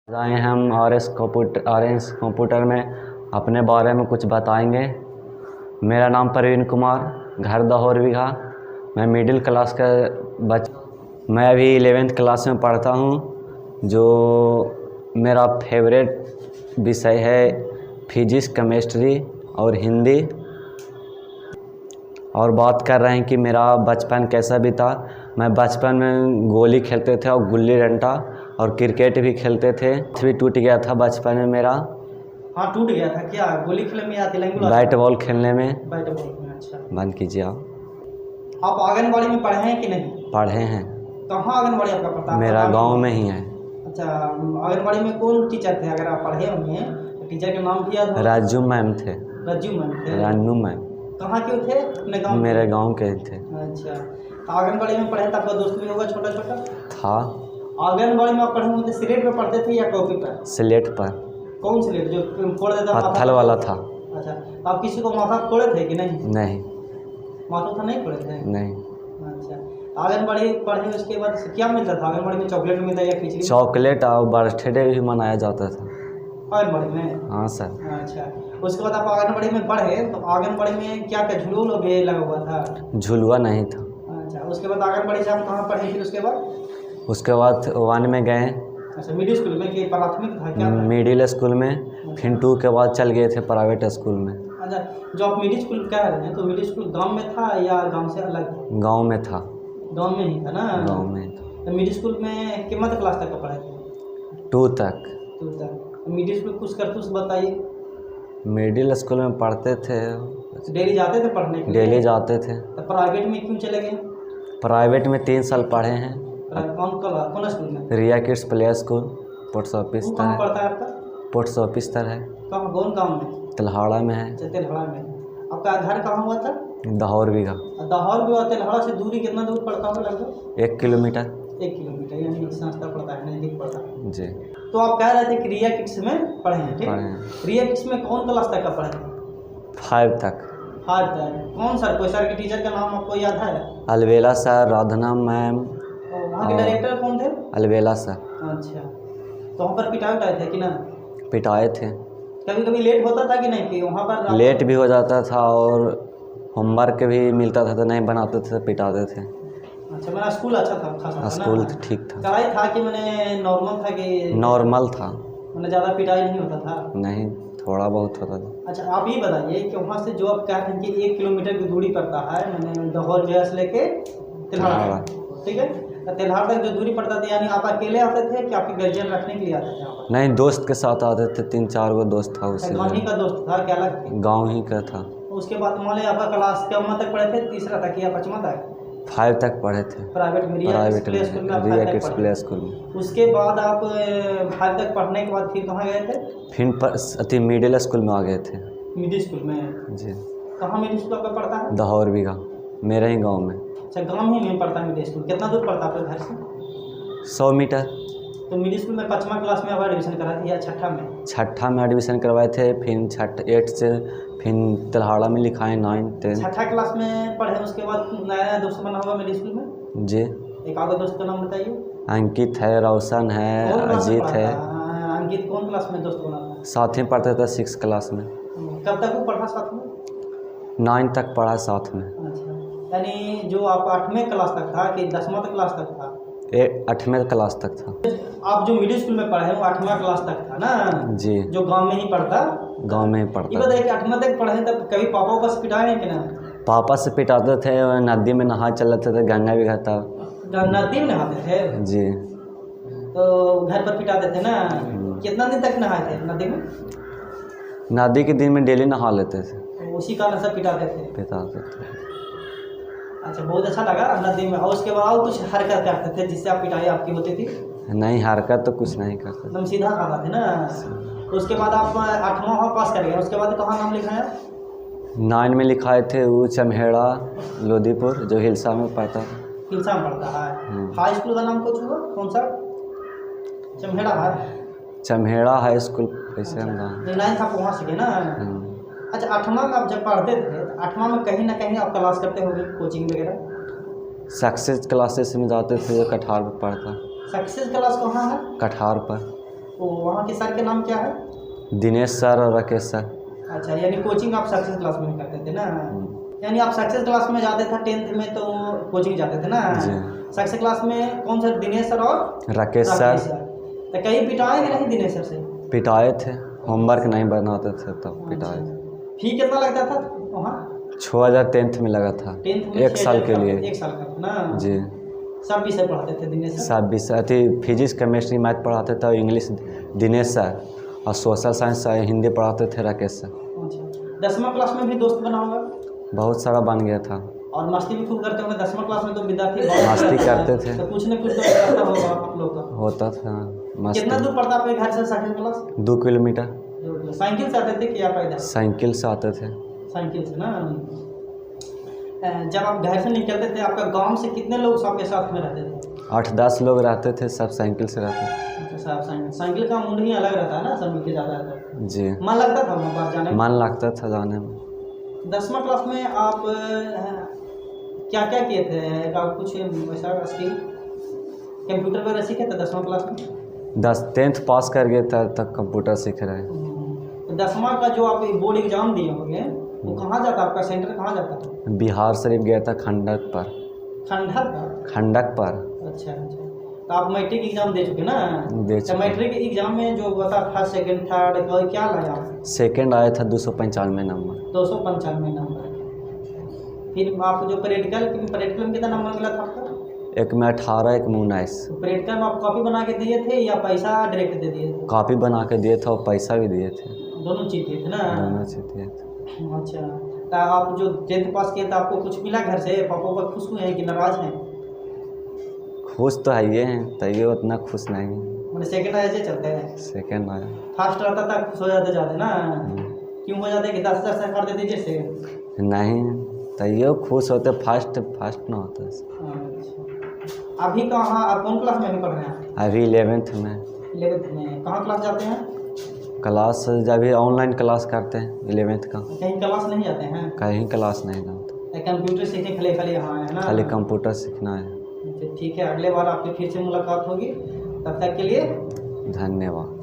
आए हम R S computer में अपने बारे में कुछ बताएंगे। मेरा नाम प्रवीण कुमार, घर दहोर बीघा। मैं मिडिल क्लास का मैं अभी 11th क्लास में पढ़ता हूँ। जो मेरा फेवरेट विषय है फिजिक्स, केमिस्ट्री और हिंदी। और बात कर रहे हैं कि मेरा बचपन कैसा बीता। मैं बचपन में गोली खेलते थे और गुल्ली डंडा और क्रिकेट भी खेलते थे। भी टूट गया था बचपन में मेरा। हाँ, टूट गया था क्या? गोली खेलने में या तिलंगी? बैट बॉल खेलने में। बैट बॉल में। अच्छा, बंद कीजिए आप। आप आंगनबाड़ी में पढ़े हैं कि नहीं? पढ़े हैं। कहाँ आंगनबाड़ी आपका पड़ता है? मेरा गांव में ही है। अच्छा, आंगनबाड़ी में कौन टीचर थे? अगर आप पढ़े होंगे तो टीचर के नाम भी याद हो? राजू मैम थे। राजू मैम थे? रानू मैम। कहाँ के थे? अपने गाँव? मेरे गांव के थे। अच्छा, तो आंगनबाड़ी में पढ़े तो आपका दोस्त भी होगा छोटा छोटा? था। आंगनबाड़ी में आप पढ़े होंगे तो स्लेट पे पढ़ते थे या कॉपी पर? स्लेट पर। कौन स्लेट जो फोड़ देता? पत्थर वाला था। अच्छा, तो आप किसी को माथा फोड़े थे कि नहीं? नहीं। माथा तो नहीं फोड़े थे? नहीं। अच्छा, आंगनबाड़ी पढ़े उसके बाद क्या मिलता था? आंगनबाड़ी में चॉकलेट मिलता या खिचड़ी? चॉकलेट और बर्थडे भी मनाया जाता था आंगनबाड़ी में? हाँ सर। अच्छा, उसके बाद आप आंगनबाड़ी में पढ़े तो आंगनबाड़ी में क्या क्या झूला भी लगा हुआ था? झुलवा नहीं था। अच्छा, उसके बाद आंगनबाड़ी से आप कहाँ पढ़े फिर उसके बाद? उसके बाद 1 में गए। अच्छा, मिडिल स्कूल में कि प्राथमिक था क्या? मिडिल स्कूल में। फिर 2 के बाद चल गए थे प्राइवेट स्कूल में। अच्छा, जो आप मिडिल स्कूल कह रहे हैं तो मिडिल स्कूल गांव में था या गांव से अलग? गांव में था। गांव में ही था ना? गांव में था। तो मिडिल स्कूल में कितने क्लास तक का पढ़े थे? 2 तक। 2 तक। मिडिल स्कूल कुछ करतूस बताइए। मिडिल स्कूल में पढ़ते थे। डेली जाते थे पढ़ने के लिए? डेली जाते थे। तो प्राइवेट में क्यों चले गए? प्राइवेट में 3 साल पढ़े हैं। कौन स्कूल में? Riya kids play school, post office वो तर कहाँ है। पड़ता है आपका? पोस्ट ऑफिस तर है। कहाँ, कौन गाँव में? तिल्हाड़ा में है। अच्छा, तेल्हाड़ा में। आपका घर कहाँ हुआ था? दहोर बीघा। दहोर भी हुआ। तेल्हाड़ा से दूरी कितना दूर पड़ता है लगभग? 1 किलोमीटर। 1 किलोमीटर, यानी कि सस्ता पड़ता है, नज़दीक पड़ता है जी। तो आप कह रहे थे कि रिया किड्स में पढ़े हैं, ठीक? पढ़े हैं। रिया किड्स में कौन क्लास तक का पढ़े थे? 5 तक। 5 तक। कौन सर? कोई सर के टीचर का नाम आपको याद है? अलवेला सर, राधना मैम। और वहाँ के डायरेक्टर कौन थे? अलवेला सर। अच्छा, तो वहाँ पर पिटाई उठाए थे कि ना? पिटाए थे। कभी कभी लेट होता था कि नहीं कि वहाँ पर? लेट भी हो जाता था और होमवर्क भी मिलता था तो नहीं बनाते थे, पिटाते थे। अच्छा, मेरा स्कूल अच्छा था, खासा था स्कूल ना? ठीक था। कड़ाई था कि मैंने नॉर्मल था कि? नॉर्मल था। मैंने ज़्यादा पिटाई नहीं होता था? नहीं, थोड़ा बहुत होता था। अच्छा, आप ये बताइए कि वहाँ से जो आप कह रहे हैं कि 1 किलोमीटर की दूरी पड़ता है, मैंने दहोर जो है से लेके तिल्हाड़ा, ठीक है? तो तिल्हाड़ा तक जो दूरी पड़ता था, यानी आप अकेले आते थे कि आपके गार्जियन रखने के लिए आते थे यहाँ पर? नहीं, दोस्त के साथ आते थे। 3-4 गो दोस्त था उसी गाँव ही का दोस्त था क्या अलग थे? गाँव ही का था। उसके बाद मान लिया आपका क्लास कहाँ तक पढ़े थे? तीसरा तक या 5वां तक? 5 तक पढ़े थे। प्राइवेट में? प्राइवेट रिया स्कूल में आप रिया 5 किड्स तक प्ले पढ़े? स्कूल में। उसके बाद आप 5 तक पढ़ने के बाद फिर कहाँ गए थे? फिर मिडिल स्कूल में आ गए थे। मिडिल स्कूल में? जी। कहाँ मिडिल स्कूल आपका पड़ता है? दहोर बीघा, मेरे ही गांव में। अच्छा, गाँव ही में पड़ता है मिडिल स्कूल। कितना दूर पड़ता है आपके घर से? 100 मीटर। तो मिडिल स्कूल में 5वां क्लास में आप एडमिशन करा थी या छठा में? छठा में एडमिशन करवाए थे। फिर 8 से फिर तिल्हाड़ा में लिखाए 9, 10। छठा क्लास में पढ़े, उसके बाद नया दोस्त बना होगा मिडिल स्कूल में? जी। एक आगे दोस्त का नाम बताइए। अंकित है, रोशन है, कौन क्लास में अजीत पढ़ा है। था? अंकित कौन क्लास में दोस्त बना था? साथ ही पढ़ते थे 6 क्लास में। कब तक वो पढ़ा साथ में? 9 तक पढ़ा साथ में। अच्छा, यानी जो आप 8वें क्लास तक था कि 10वां तक क्लास तक था? 8वें क्लास तक था। आप जो मिडिल स्कूल में पढ़े वो 8वां क्लास तक था ना? जी। जो गांव में ही पढ़ता? गांव में ही ये पढ़ता। बताइए कि 8वां तक पढ़े तब कभी पापा को पिटाए हैं कि ना? पापा से पिटाते थे और नदी में नहा चलते थे, गंगा भी था। नदी में नहाते थे? जी। तो घर पर पिटाते थे ना? कितना दिन तक नहाए थे नदी में? नदी के दिन में डेली नहा लेते थे। तो उसी कारण से पिटाते थे? पिटाते थे। अच्छा, बहुत अच्छा लगा नदी में। और उसके बाद कुछ हरकत करते थे जिससे आप पिटाई आपकी होती थी? नहीं, हरकत तो कुछ नहीं करते। एकदम सीधा खाता थे ना? तो उसके बाद आप 8वां पास कर गए, उसके बाद कहाँ नाम लिखाया? 9 में लिखाए थे वो चमहेड़ा लोधीपुर, जो हिलसा में पढ़ता है। हिलसा में पढ़ता है। हाई स्कूल का नाम कुछ हुआ? कौन सा? चमहेड़ा है? चमहेड़ा हाई स्कूल कैसे हम 9th आप वहाँ से गए ना? अच्छा, 8वां का आप जब पढ़ते थे तो 8वां में कहीं ना कहीं आप क्लास करते होंगे, कोचिंग वगैरह? सक्सेस क्लासेस में जाते थे, जो कठार पर पढ़ता। सक्सेस क्लास कहाँ है? कठार पर। तो वहाँ के सर के नाम क्या है? दिनेश सर और राकेश सर। अच्छा, यानी कोचिंग आप सक्सेस क्लास में करते थे ना? यानी आप सक्सेस क्लास में जाते थे 10th में तो कोचिंग जाते थे ना? जी। सक्सेस क्लास में कौन सर? दिनेश सर और राकेश सर। तो कहीं पिटाए कि नहीं दिनेश सर से? पिटाए थे, होमवर्क नहीं बनाते थे तब पिटाए थे। फी कितना लगता था वहाँ? 6000 10th में लगा था, 10th में 1 साल के लिए। 1 साल का ना? जी। सब विषय पढ़ाते थे दिनेश सर? सब विषय अति फिजिक्स केमिस्ट्री मैथ पढ़ाते थे और इंग्लिश दिनेश सर, और सोशल साइंस हिंदी पढ़ाते थे राकेश सर। अच्छा, 10वीं क्लास में भी दोस्त बना होगा? बहुत सारा बन गया था। और मस्ती भी खूब करते होंगे 10वीं क्लास में तो विद्यार्थी मस्ती करते थे तो कुछ न कुछ तो करता होगा आप लोग का? होता था मस्ती। कितना दूर पड़ता आपके घर से सक्सेस क्लास? 2 किलोमीटर। साइकिल से आते थे कि या पैदल? साइकिल से आते थे। साइकिल से ना? जब आप घर से निकलते थे आपका गांव से कितने लोग आपके साथ में रहते थे? 8-10 लोग रहते थे, सब साइकिल से रहते थे। अच्छा, सब साइकिल का मूड ही अलग रहता है ना, सब मिलके जाता है। जी। मन लगता था वहाँ बाहर जाने में? मन लगता था जाने में। 10वीं क्लास में आप क्या क्या किए थे? आप कुछ वैसा स्किल कंप्यूटर वगैरह सीखे थे 10वीं क्लास में? 10th पास कर गए था तब कंप्यूटर सीख रहे हैं। तो 10वीं का जो आप बोर्ड एग्जाम दिए होंगे वो कहाँ जाता? आपका सेंटर कहाँ जाता था? बिहार शरीफ गया था, खंडक पर। खंडक पर। अच्छा। तो आप मैट्रिक एग्जाम दे चुके ना? दे चुके। तो मैट्रिक एग्जाम में जो हुआ था फर्स्ट सेकंड थर्ड क्या लाया आप? सेकंड आया था 295 नंबर। 295 नंबर। फिर आप जो प्रैक्टिकल में कितना नंबर मिला था आपको? एक में 18, एक में 19। प्रैक्टिकल में आप कॉपी बना के दिए थे या पैसा डायरेक्ट दे दिए थे? कॉपी बना के दिए थे और पैसा भी दिए थे। दोनों चीज़ दिए थे ना? दोनों चीज़ दिए थे। अच्छा, तो आप जो 10th पास किए थे आपको कुछ मिला घर से? पापा खुश हुए हैं कि नाराज हैं? खुश तो है ये हैं, तैयो उतना खुश नहीं है। मतलब सेकंड ऐसे चलते हैं? सेकंड आया। फर्स्ट रहता था खुश हो जाते ज़्यादा ना? क्यों हो जाते कि 10,000 सरकार दे दीजिए से? नहीं, तैयो खुश होते, फर्स्ट ना होता। अच्छा, अभी कहाँ आप कौन क्लास में पढ़ रहे हैं? अभी 11th में। 11th में कहाँ क्लास जाते हैं? क्लास जब भी ऑनलाइन क्लास करते हैं 11th का। कहीं क्लास नहीं जाते हैं? कहीं क्लास नहीं जाते, कंप्यूटर सीखने खाली यहाँ है ना? खाली कंप्यूटर सीखना है। ठीक है, अगले बार आपकी फिर से मुलाकात होगी, तब तक के लिए धन्यवाद।